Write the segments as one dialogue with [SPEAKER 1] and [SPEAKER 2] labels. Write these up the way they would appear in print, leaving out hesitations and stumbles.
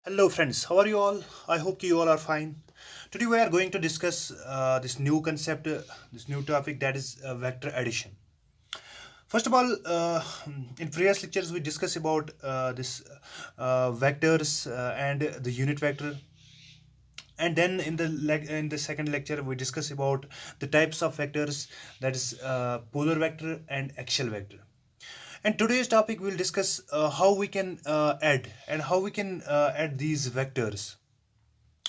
[SPEAKER 1] Hello friends, how are you all? I hope you all are fine. Today we are going to discuss this new concept, this new topic, that is vector addition. First of all, in previous lectures we discussed about this vectors and the unit vector, and then in the second lecture we discuss about the types of vectors, that is polar vector and axial vector. And today's topic we'll discuss how we can add and how we can add these vectors,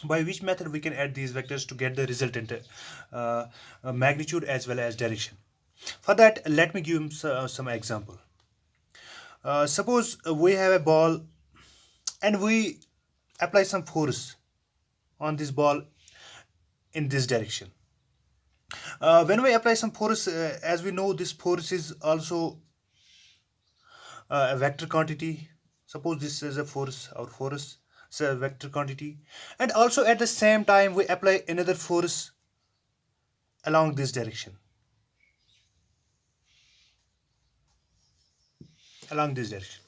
[SPEAKER 1] by which method we can add these vectors to get the resultant magnitude as well as direction. For that, let me give some example. Suppose we have a ball and we apply some force on this ball in this direction. When we apply some force, as we know, this force is also a vector quantity. Suppose this is a force, or force is a vector quantity, and also at the same time we apply another force along this direction, along this direction.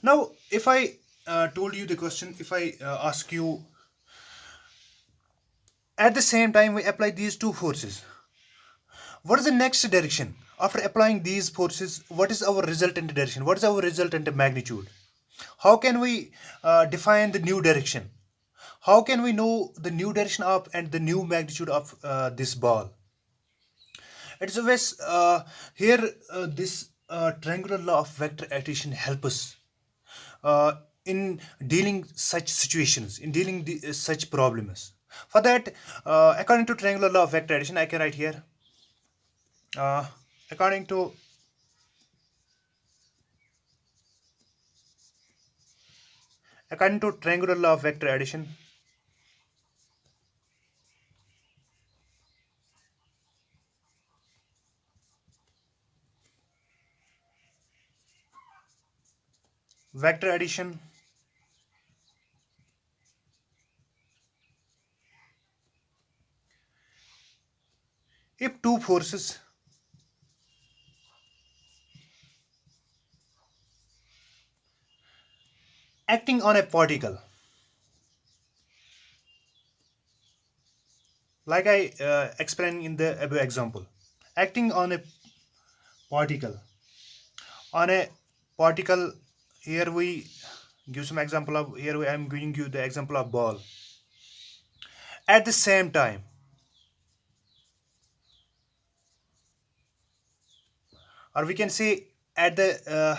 [SPEAKER 1] Now, if I told you the question, if I ask you, at the same time we apply these two forces, what is the next direction? After applying these forces, what is our resultant direction? What is our resultant magnitude? How can we define the new direction? How can we know the new direction of and the new magnitude of this ball? It's always here this triangular law of vector addition help us uh, in dealing such situations, in dealing such problems. For that, according to triangular law of vector addition, I can write here. Uh, according to triangular law of vector addition, vector addition if two forces acting on a particle, like I explained in the above example, acting on a particle, on a particle. Here we give some example of, here I am giving you the example of ball. At the same time, or we can say at the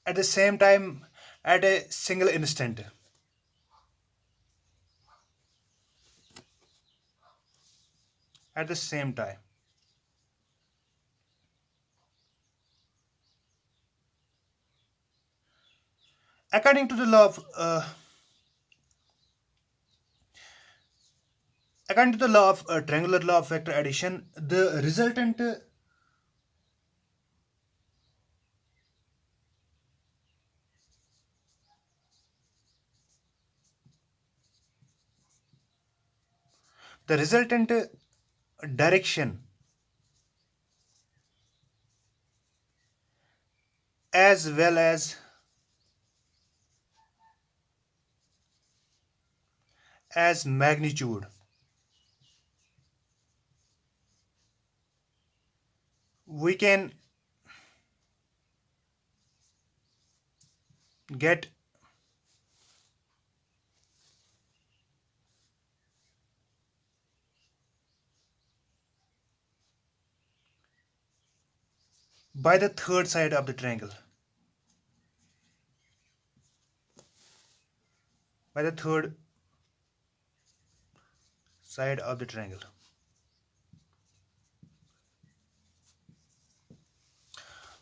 [SPEAKER 1] at the same time, at a single instant, at the same time. According to the law of triangular law of vector addition, the resultant direction as well as magnitude, we can get by the third side of the triangle, by the third side of the triangle.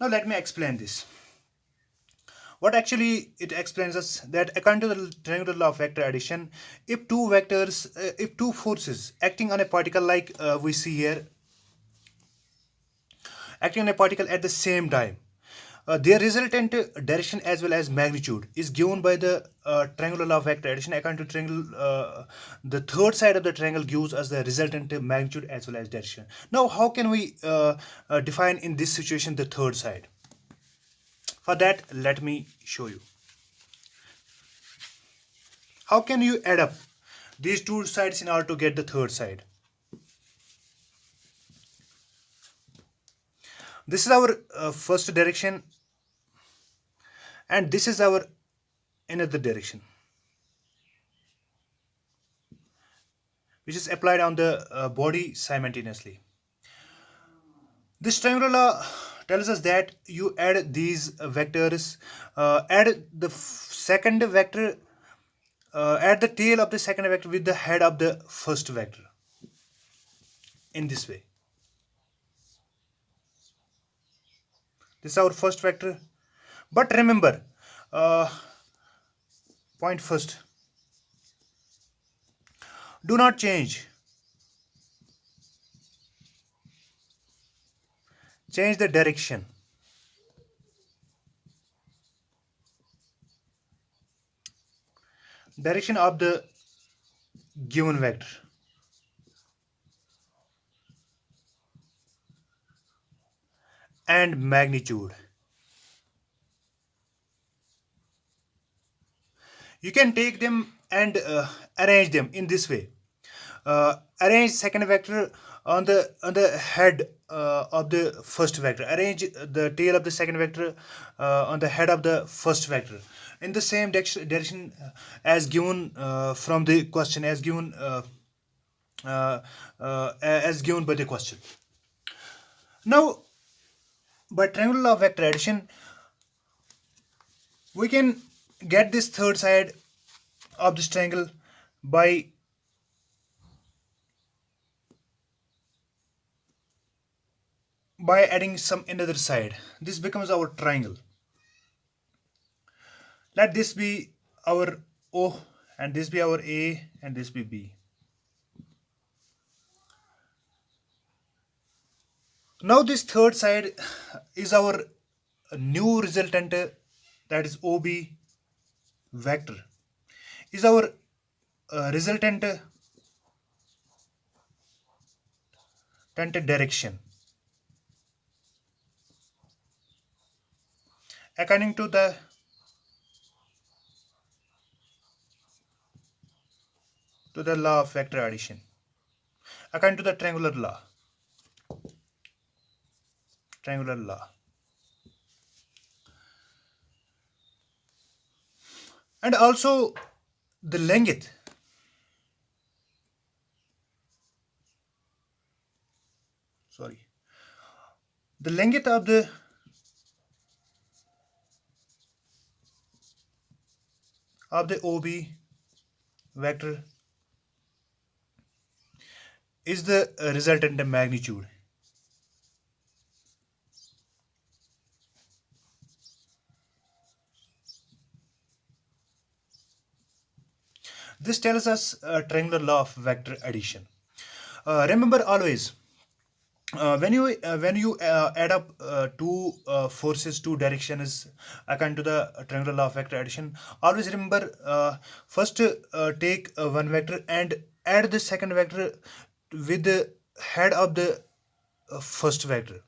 [SPEAKER 1] Now let me explain this. What actually it explains us, that according to the triangular law of vector addition, if two forces acting on a particle, like we see here, acting on a particle at the same time, their resultant direction as well as magnitude is given by the triangular law of vector addition. According to triangle, the third side of the triangle gives us the resultant magnitude as well as direction. Now, how can we define in this situation the third side? For that, let me show you. How can you add up these two sides in order to get the third side? This is our first direction, and this is our another direction, which is applied on the body simultaneously. This triangular law tells us that you add these vectors, add the second vector, add the tail of the second vector with the head of the first vector in this way. This is our first vector. But remember, uh, point first, do not change the direction of the given vector. And magnitude. You can take them and arrange them in this way. Arrange second vector on the head of the first vector. Arrange the tail of the second vector on the head of the first vector in the same direction as given from the question, as given by the question. Now, by triangular law of vector addition, we can get this third side of this triangle by adding some another side. This becomes our triangle. Let this be our O, and this be our A, and this be B. Now this third side is our new resultant, that is OB vector, is our resultant direction according to the law of vector addition, according to the triangular law. And also the length the length of the OB vector is the resultant magnitude. This tells us a triangular law of vector addition. Remember always, when you add up two forces, two directions according to the triangular law of vector addition, always remember, first take one vector and add the second vector with the head of the first vector.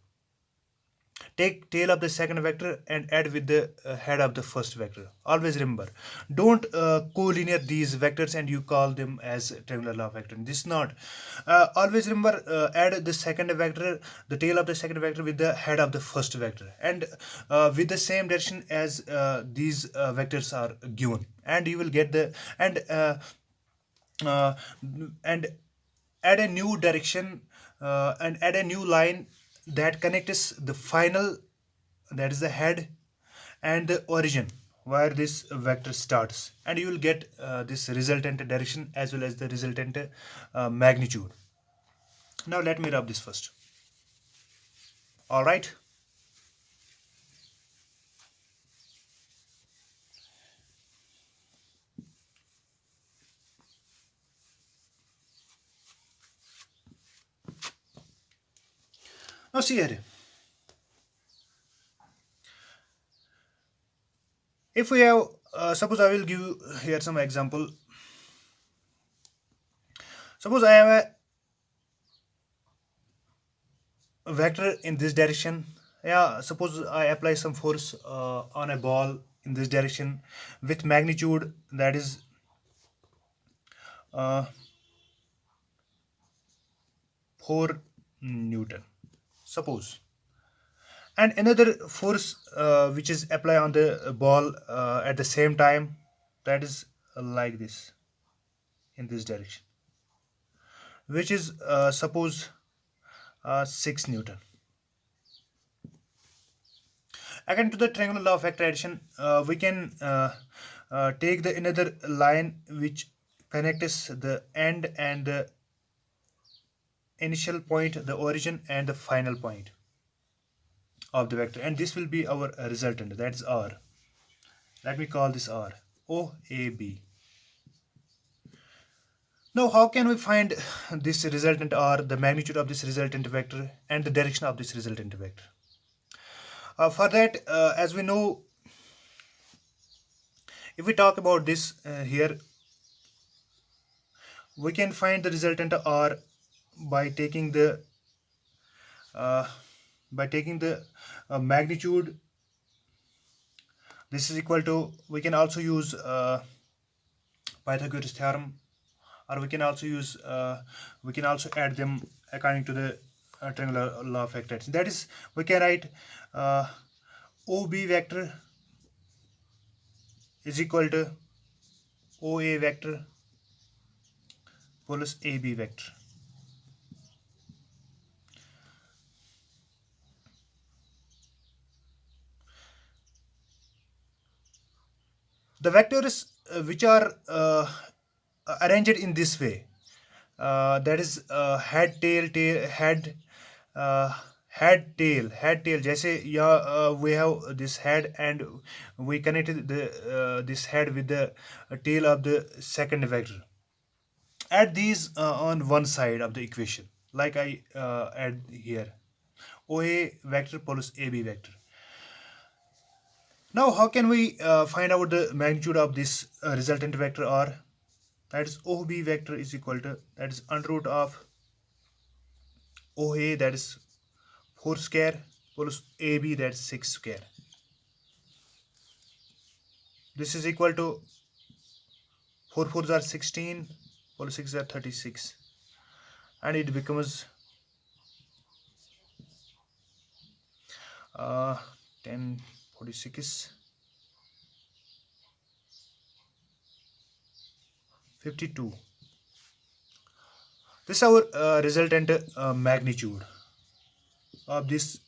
[SPEAKER 1] Take tail of the second vector and add with the head of the first vector. Always remember, don't collinear these vectors and you call them as triangular law vector. This is not. Always remember, add the second vector, the tail of the second vector with the head of the first vector, and with the same direction as these vectors are given, and you will get the uh, and add a new direction and add a new line that connects the final, that is the head, and the origin where this vector starts, and you will get this resultant direction as well as the resultant magnitude. Now let me rub this first. All right. Now see here, if we have suppose I will give you here some example. Suppose I have a vector in this direction. Yeah, suppose I apply some force on a ball in this direction with magnitude, that is uh, 4 Newton, suppose. And another force which is apply on the ball at the same time, that is like this, in this direction, which is suppose 6 Newton. Again, to the triangular law of vector addition, we can take the another line which connects the end and the initial point, the origin and the final point of the vector, and this will be our resultant, that is R. Let me call this R, OAB. Now, how can we find this resultant R, the magnitude of this resultant vector, and the direction of this resultant vector? For that, as we know, if we talk about this here, we can find the resultant R by taking the uh, magnitude. This is equal to, we can also use Pythagoras theorem, or we can also add them according to the triangular law of vector. That is, we can write OB vector is equal to OA vector plus AB vector. The vectors which are arranged in this way, that is head tail tail head, uh, head tail, जैसे यहाँ we have this head and we connected the this head with the tail of the second vector. Add these on one side of the equation, like I add here, OA vector plus AB vector. Now, how can we find out the magnitude of this resultant vector R? That is OB vector is equal to, that is under root of OA, that is 4 square, plus AB, that is 6 square. This is equal to 4 4s are 16, plus 6 are 36, and it becomes 10 46 52. This is our resultant magnitude of this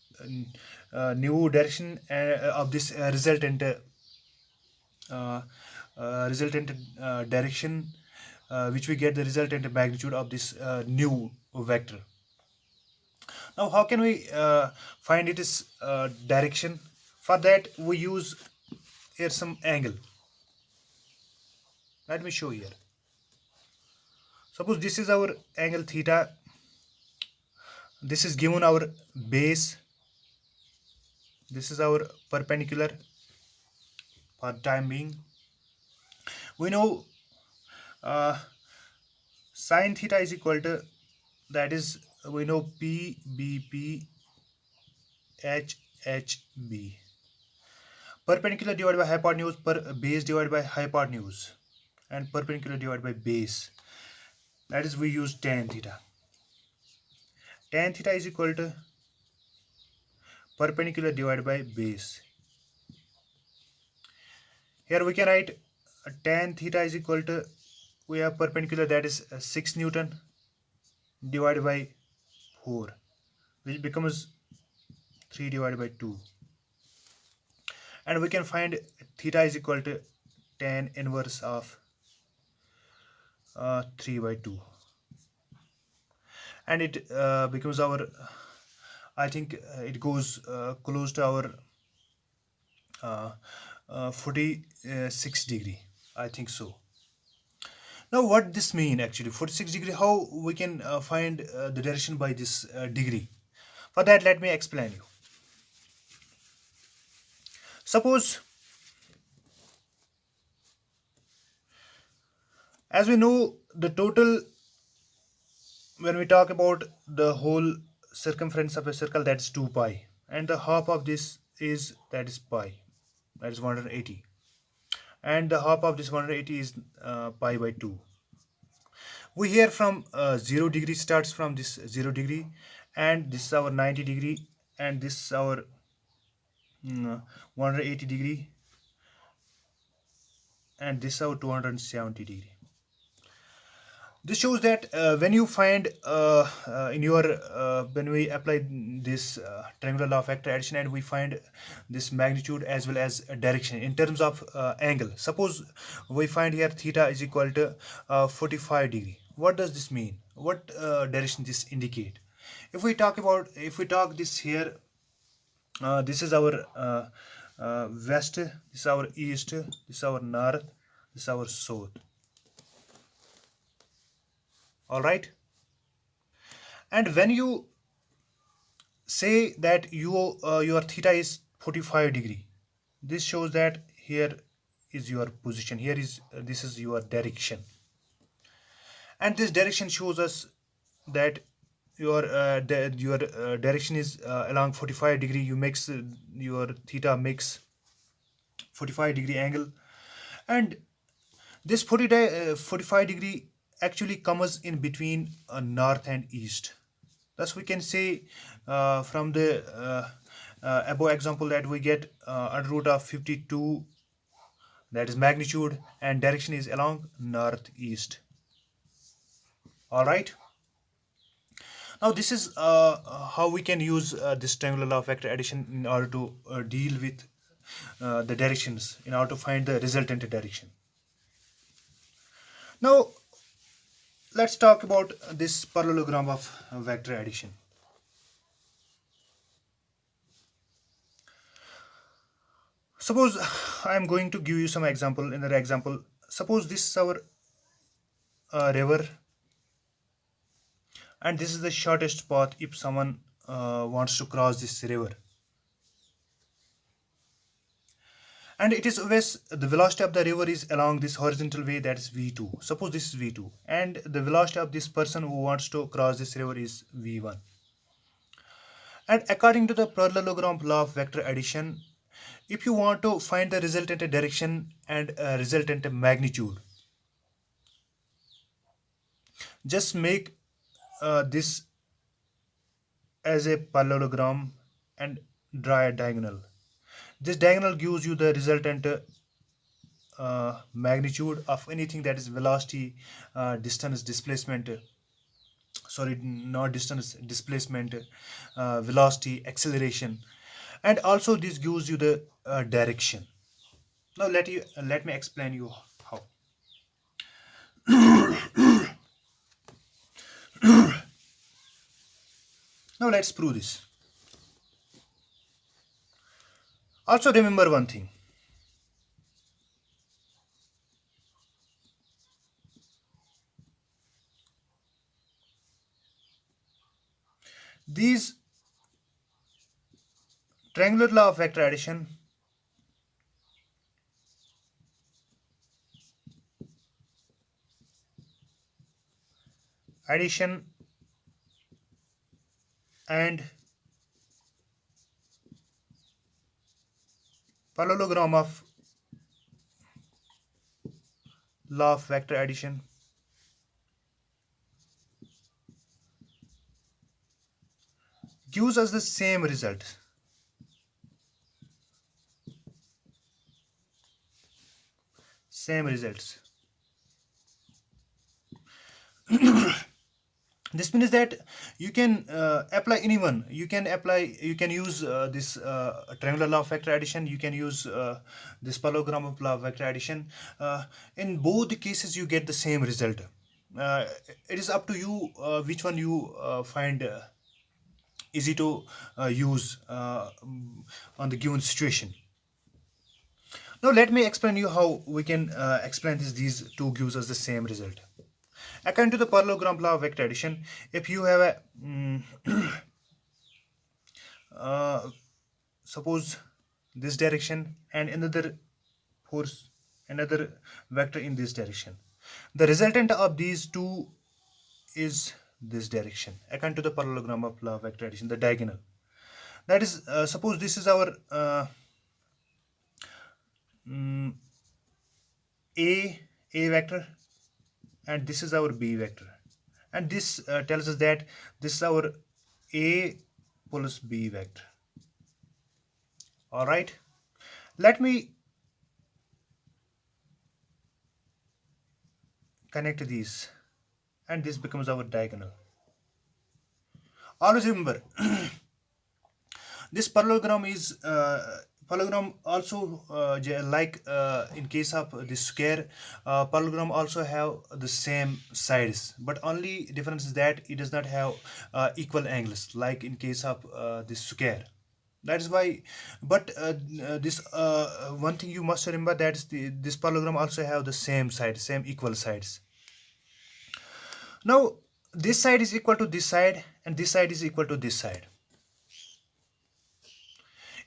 [SPEAKER 1] new direction of this resultant direction, which we get the resultant magnitude of this new vector. Now, how can we find its direction? For that, we use here some angle. Let me show here. Suppose this is our angle theta. This is given our base. This is our perpendicular for time being. We know sine theta is equal to, that is, we know PBP HHB. Perpendicular divided by hypotenuse per base divided by hypotenuse, and perpendicular divided by base. That is, we use tan theta. Tan theta is equal to perpendicular divided by base. Here we can write tan theta is equal to, we have perpendicular, that is 6 Newton divided by 4, which becomes 3 divided by 2. And we can find theta is equal to tan inverse of 3 by 2. And it becomes our, I think it goes close to our 46 degree, I think so. Now, what this mean actually, 46 degree, how we can find the direction by this degree? For that, let me explain you. Suppose, as we know, the total, when we talk about the whole circumference of a circle, that's 2 pi, and the half of this is, that is pi, that is 180, and the half of this 180 is pi by 2. We hear from 0 degree starts from this 0 degree, and this is our 90 degree, and this is our 180 degree, and this is our 270 degree. This shows that when you find in your when we apply this triangular law of vector addition, and we find this magnitude as well as direction in terms of angle. Suppose we find here theta is equal to 45 degree. What does this mean? What direction this indicate? If we talk this here, this is our west, this is our east, this is our north, this is our south. All right. And when you say that your theta is 45 degree, this shows that here is your position, here is this is your direction, and this direction shows us that your direction is along 45 degree. You makes your theta makes 45 degree angle, and this 45 degree actually comes in between north and east. Thus, we can say from the above example that we get under root of 52, that is magnitude, and direction is along northeast. All right. Now, this is how we can use this triangular law of vector addition in order to deal with the directions, in order to find the resultant direction. Now, let's talk about this parallelogram of vector addition. Suppose I am going to give you some example. In the example, suppose this is our river, and this is the shortest path if someone wants to cross this river. And it is always the velocity of the river is along this horizontal way, that is v2. Suppose this is v2, and the velocity of this person who wants to cross this river is v1. And according to the parallelogram law of vector addition, if you want to find the resultant direction and resultant magnitude, just make this as a parallelogram and draw a diagonal. This diagonal gives you the resultant magnitude of anything, that is velocity, distance, displacement, sorry, not distance, displacement, velocity, acceleration, and also this gives you the direction. Now let me explain you how. Now let's prove this. Also remember one thing. These triangular law of vector addition and parallelogram of law of vector addition gives us the same result. Same results. This means that you can apply anyone. You can use this triangular law of vector addition. You can use this parallelogram of law of vector addition. In both the cases, you get the same result. It is up to you which one you find easy to use on the given situation. Now let me explain you how we can explain this. These two gives us the same result. According to the parallelogram law of vector addition, if you have a suppose this direction and another vector in this direction, the resultant of these two is this direction. According to the parallelogram of law of vector addition, the diagonal, that is suppose this is our a vector, and this is our b vector, and this tells us that this is our a plus b vector. All right, let me connect these, and this becomes our diagonal. Always remember, this parallelogram also like in case of this square, parallelogram also have the same sides, but only difference is that it does not have equal angles like in case of this square. That is why, but this one thing you must remember, that is this parallelogram also have the same side, same equal sides. Now this side is equal to this side, and this side is equal to this side.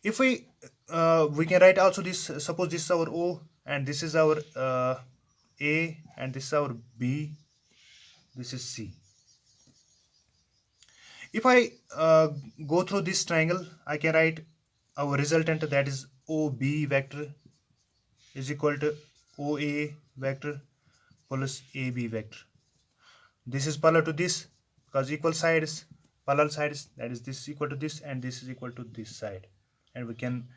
[SPEAKER 1] If we can write also this, suppose this is our O and this is our A and this is our B, this is C. If I go through this triangle, I can write our resultant, that is OB vector is equal to OA vector plus AB vector. This is parallel to this because equal sides, parallel sides, that is this is equal to this and this is equal to this side, and we can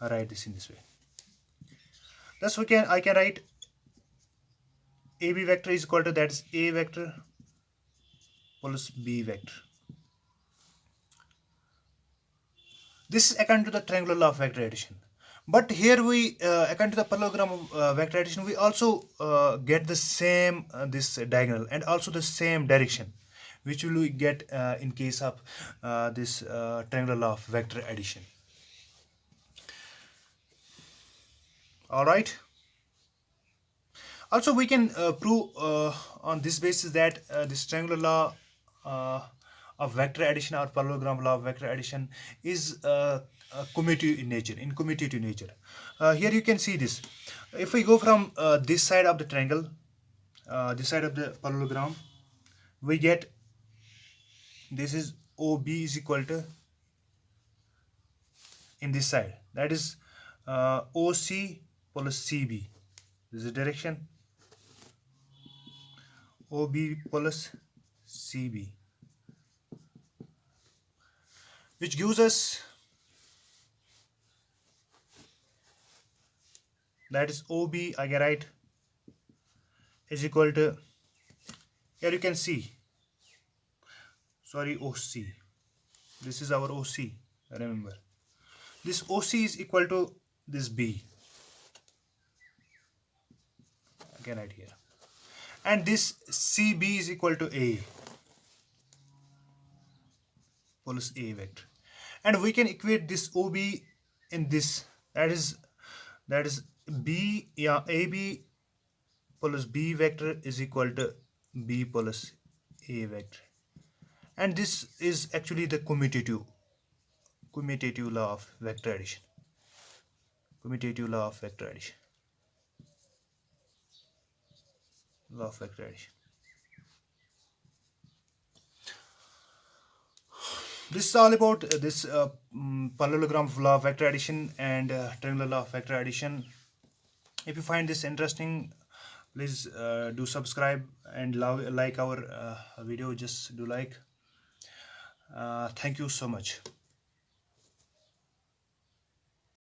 [SPEAKER 1] write this in this way. Thus I can write AB vector is equal to, that is A vector plus B vector. This is according to the triangular law of vector addition. But here we, according to the parallelogram of vector addition, we also get the same this diagonal and also the same direction, which will we get in case of this triangular law of vector addition. All right. Also, we can prove on this basis that this triangular law of vector addition or parallelogram law of vector addition is commutative in nature. Here you can see this. If we go from this side of the triangle, this side of the parallelogram, we get this is OB is equal to, in this side, that is OC plus CB. This is the direction, OB plus CB, which gives us, that is OB, I can write, is equal to, here you can see, sorry, OC, this is our OC, remember, this OC is equal to this B, I can write here, and this CB is equal to A plus A vector, and we can equate this OB in this, that is B, yeah, AB plus B vector is equal to B plus A vector, and this is actually the commutative law of vector addition. Commutative law of vector addition. Law of vector addition. This is all about this parallelogram of law of vector addition and triangular law of vector addition. If you find this interesting, please do subscribe and like our video. Just do like. Thank you so much.